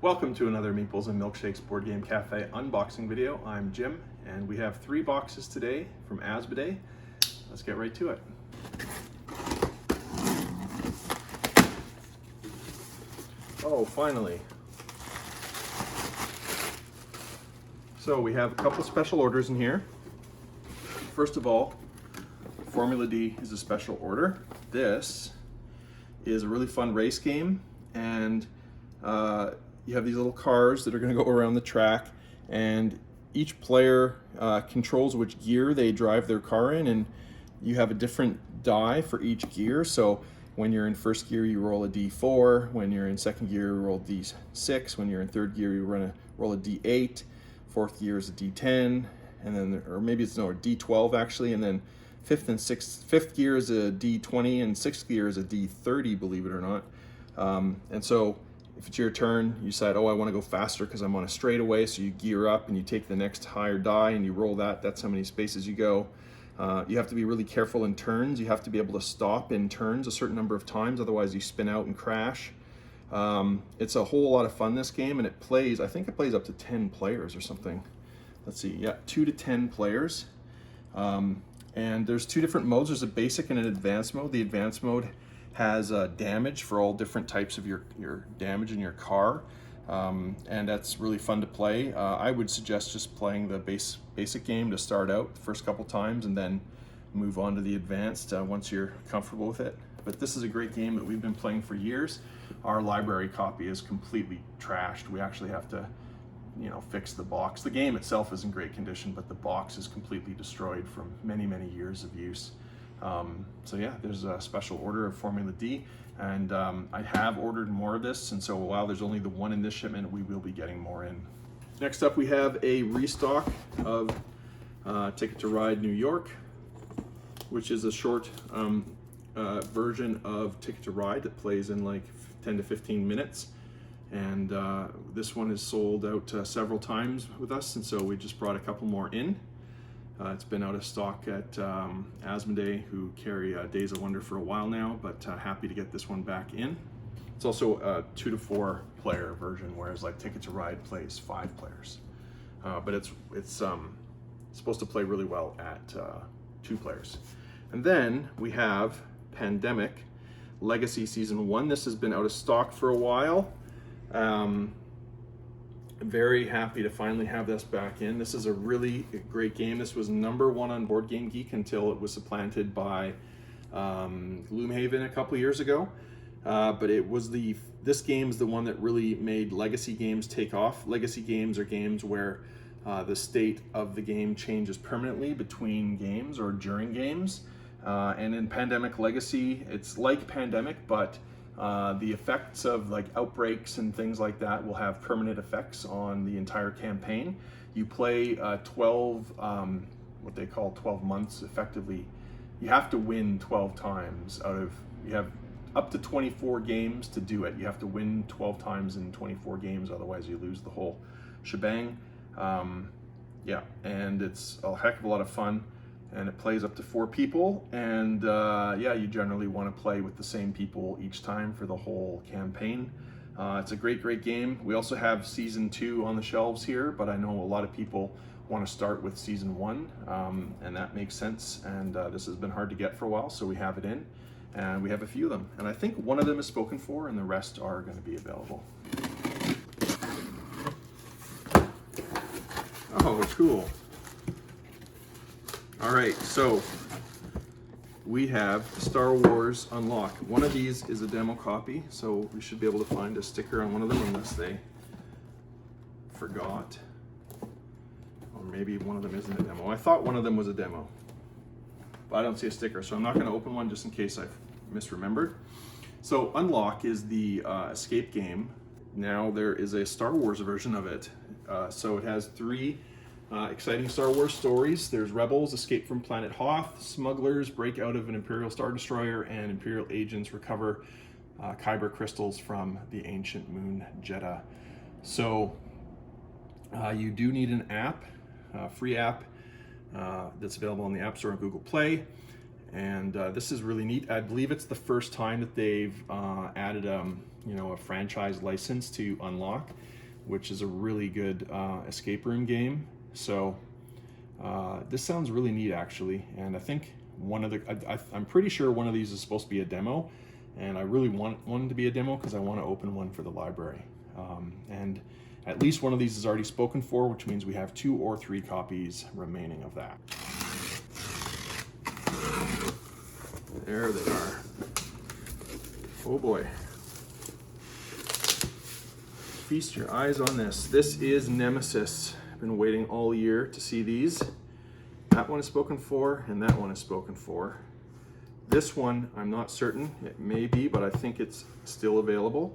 Welcome to another Meeples and Milkshakes Board Game Cafe unboxing video. I'm Jim, and we have 3 boxes today from Asmodee. Let's get right to it. Oh, finally. So we have a couple special orders in here. First of all, Formula D is a special order. This is a really fun race game, and you have these little cars that are going to go around the track, and each player controls which gear they drive their car in, and you have a different die for each gear. So when you're in first gear, you roll a D4. When you're in second gear, you roll D6. When you're in third gear, you roll a D8. Fourth gear is a D10, and then, or maybe it's no, a D12 actually, and then fifth gear is a D20, and sixth gear is a D30, believe it or not. And so if it's your turn, you decide, oh, I want to go faster because I'm on a straightaway, so you gear up and you take the next higher die and you roll that. That's how many spaces you go. You have to be really careful in turns. You have to be able to stop in turns a certain number of times, otherwise you spin out and crash. It's a whole lot of fun, this game, and it plays, I think it plays up to 10 players or something. Let's see, yeah, 2 to 10 players. And there's 2 different modes. There's a basic and an advanced mode. The advanced mode has damage for all different types of your damage in your car, and that's really fun to play. I would suggest just playing the basic game to start out the first couple times, and then move on to the advanced once you're comfortable with it. But this is a great game that we've been playing for years. Our library copy is completely trashed. We actually have to, fix the box. The game itself is in great condition, but the box is completely destroyed from many, many years of use. So yeah, there's a special order of Formula D, and I have ordered more of this, and so while there's only the 1 in this shipment, we will be getting more in. Next up, we have a restock of Ticket to Ride New York, which is a short version of Ticket to Ride that plays in like 10 to 15 minutes. And this one is sold out several times with us, and so we just brought a couple more in. It's been out of stock at Asmodee, who carry Days of Wonder for a while now, but happy to get this one back in. It's also a 2 to 4 player version, whereas like Ticket to Ride plays 5 players. But it's supposed to play really well at 2 players. And then we have Pandemic Legacy Season 1. This has been out of stock for a while. Very happy to finally have this back in. This is a really great game. This was #1 on Board Game Geek until it was supplanted by Gloomhaven a couple years ago. But it was this game's the one that really made legacy games take off. Legacy games are games where the state of the game changes permanently between games or during games. And in Pandemic Legacy, it's like Pandemic, but the effects of like outbreaks and things like that will have permanent effects on the entire campaign. You play 12, what they call 12 months effectively. You have to win 12 times you have up to 24 games to do it. You have to win 12 times in 24 games, otherwise you lose the whole shebang. Yeah, and it's a heck of a lot of fun. And it plays up to 4 people, and yeah, you generally want to play with the same people each time for the whole campaign. It's a great game. We also have Season 2 on the shelves here, but I know a lot of people want to start with Season 1, and that makes sense, and this has been hard to get for a while, so we have it in, and we have a few of them. And I think one of them is spoken for, and the rest are going to be available. Oh, cool. All right, so we have Star Wars Unlock. One of these is a demo copy, so we should be able to find a sticker on one of them unless they forgot. Or maybe one of them isn't a demo. I thought one of them was a demo, but I don't see a sticker, so I'm not going to open one just in case I've misremembered. So Unlock is the escape game. Now there is a Star Wars version of it. So it has 3 exciting Star Wars stories. There's Rebels escape from planet Hoth, smugglers break out of an Imperial Star Destroyer, and Imperial agents recover Kyber crystals from the ancient moon Jedha. So you do need an app, free app, that's available on the App Store and Google Play. And this is really neat. I believe it's the first time that they've added you know, a franchise license to unlock, which is a really good escape room game. So this sounds really neat actually, and I think one of the I'm pretty sure one of these is supposed to be a demo, and I really want one to be a demo because I want to open one for the library. And at least one of these is already spoken for, which means we have 2 or 3 copies remaining of that. There they are. Oh boy. Feast your eyes on this. This is Nemesis. I've been waiting all year to see these. That one is spoken for, and that one is spoken for. This one, I'm not certain. It may be, but I think it's still available.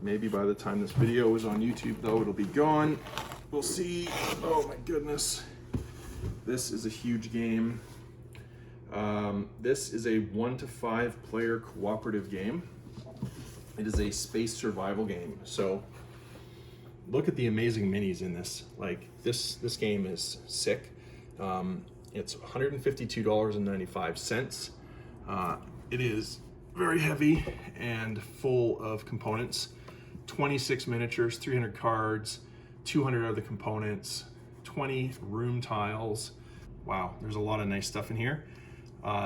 Maybe by the time this video is on YouTube, though, it'll be gone. We'll see. Oh my goodness. This is a huge game. This is a 1 to 5 player cooperative game. It is a space survival game. So look at the amazing minis in this. Like this game is sick. It's $152.95. It is very heavy and full of components. 26 miniatures, 300 cards, 200 other components, 20 room tiles. Wow, there's a lot of nice stuff in here.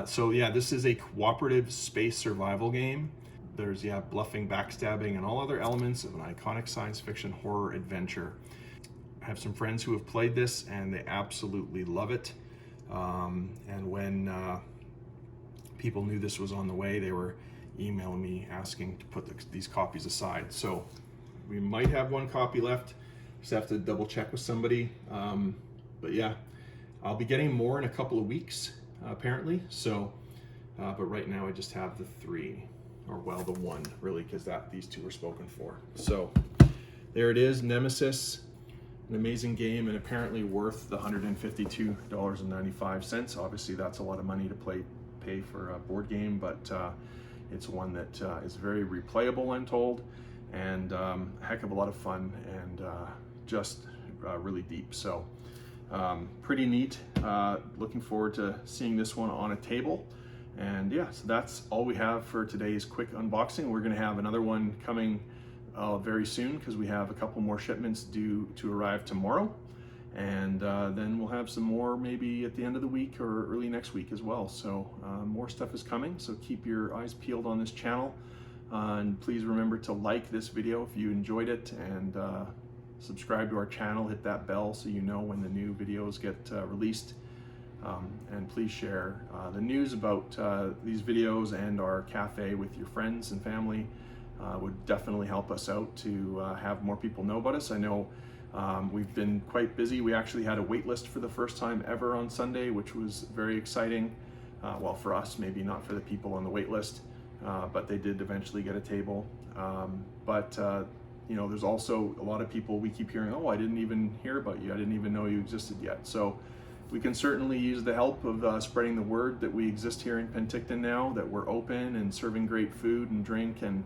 So yeah, this is a cooperative space survival game. There's, yeah, bluffing, backstabbing, and all other elements of an iconic science fiction horror adventure. I have some friends who have played this and they absolutely love it. And when people knew this was on the way, they were emailing me asking to put these copies aside. So we might have 1 copy left. Just have to double check with somebody. But yeah, I'll be getting more in a couple of weeks, apparently. So, but right now I just have the 3, or well, the 1 really, because these 2 were spoken for. So there it is, Nemesis. An amazing game, and apparently worth the $152.95. Obviously that's a lot of money to pay for a board game, but it's one that is very replayable, I'm told, and a heck of a lot of fun, and just really deep. So pretty neat. Looking forward to seeing this one on a table. And yeah, so that's all we have for today's quick unboxing. We're going to have another one coming very soon, because we have a couple more shipments due to arrive tomorrow, and then we'll have some more maybe at the end of the week or early next week as well. So more stuff is coming, so keep your eyes peeled on this channel, and please remember to like this video if you enjoyed it, and subscribe to our channel, hit that bell so you know when the new videos get released, and please share the news about these videos and our cafe with your friends and family. Would definitely help us out to have more people know about us. I know we've been quite busy. We actually had a wait list for the first time ever on Sunday, which was very exciting. Well, for us, maybe not for the people on the wait list, but they did eventually get a table. You know, there's also a lot of people we keep hearing, oh, I didn't even hear about you. I didn't even know you existed yet. So we can certainly use the help of spreading the word that we exist here in Penticton now, that we're open and serving great food and drink, and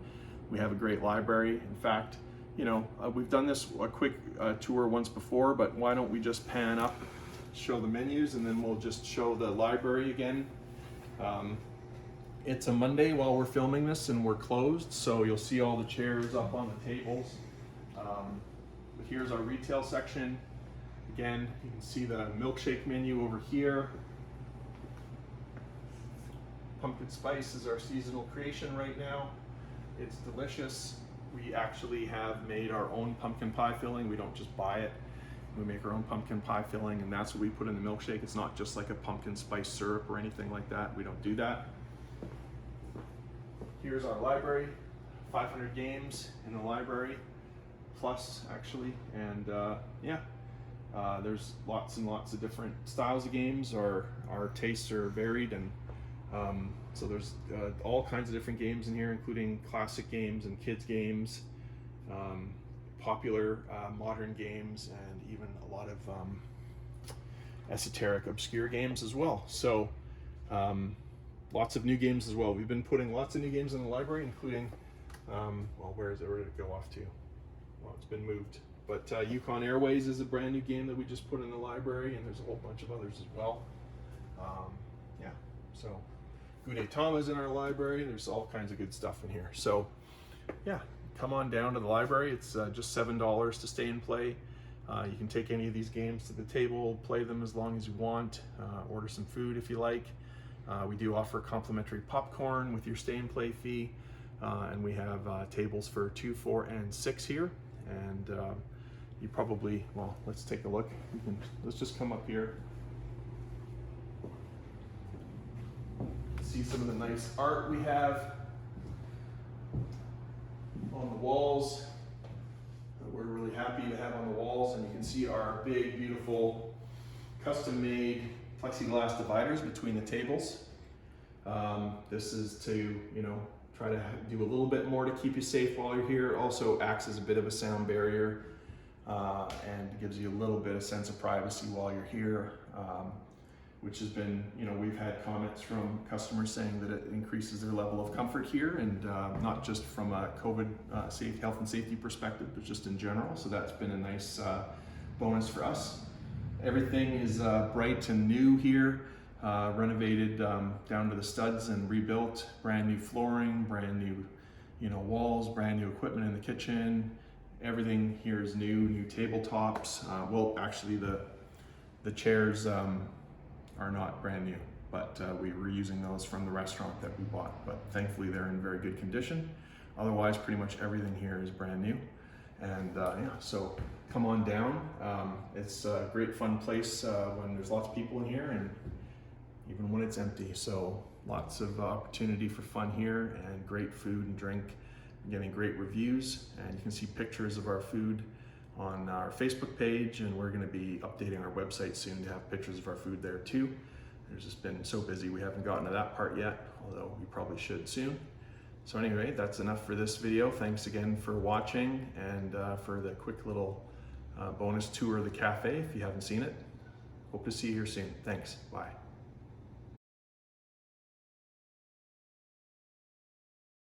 we have a great library. In fact, you know, we've done this a quick tour once before, but why don't we just pan up, show the menus, and then we'll just show the library again. It's a Monday while we're filming this, and we're closed, so you'll see all the chairs up on the tables. But here's our retail section. Again, you can see the milkshake menu over here. Pumpkin spice is our seasonal creation right now. It's delicious. We actually have made our own pumpkin pie filling. We don't just buy it. We make our own pumpkin pie filling, and that's what we put in the milkshake. It's not just like a pumpkin spice syrup or anything like that. We don't do that. Here's our library. 500 games in the library, plus actually, and yeah. There's lots and lots of different styles of games. Our tastes are varied, and so there's all kinds of different games in here, including classic games and kids games, popular modern games, and even a lot of esoteric, obscure games as well. So lots of new games as well. We've been putting lots of new games in the library, including, well, where did it go off to? Well, it's been moved. But Yukon Airways is a brand new game that we just put in the library, and there's a whole bunch of others as well. So Gudetama's in our library. There's all kinds of good stuff in here. So yeah, come on down to the library. It's just $7 to stay and play. You can take any of these games to the table, play them as long as you want, order some food if you like. We do offer complimentary popcorn with your stay and play fee, and we have tables for 2, 4, and 6 here. And you probably, well, let's take a look. Let's just come up here. See some of the nice art we have on the walls that we're really happy to have on the walls, and you can see our big, beautiful, custom-made plexiglass dividers between the tables. This is to, try to do a little bit more to keep you safe while you're here. It also acts as a bit of a sound barrier and gives you a little bit of sense of privacy while you're here. Which has been, we've had comments from customers saying that it increases their level of comfort here, and not just from a COVID health and safety perspective, but just in general. So that's been a nice bonus for us. Everything is bright and new here, renovated down to the studs and rebuilt. Brand new flooring, brand new, walls, brand new equipment in the kitchen. Everything here is new tabletops. Well, actually the chairs are not brand new, but we were using those from the restaurant that we bought, but thankfully they're in very good condition. Otherwise, pretty much everything here is brand new. And yeah, so come on down. It's a great fun place when there's lots of people in here, and even when it's empty. So lots of opportunity for fun here, and great food and drink. We're getting great reviews, and you can see pictures of our food on our Facebook page, and we're going to be updating our website soon to have pictures of our food there too. There's just been so busy we haven't gotten to that part yet, although we probably should soon. So anyway, that's enough for this video. Thanks again for watching, and for the quick little bonus tour of the cafe if you haven't seen it. Hope to see you here soon. Thanks. Bye.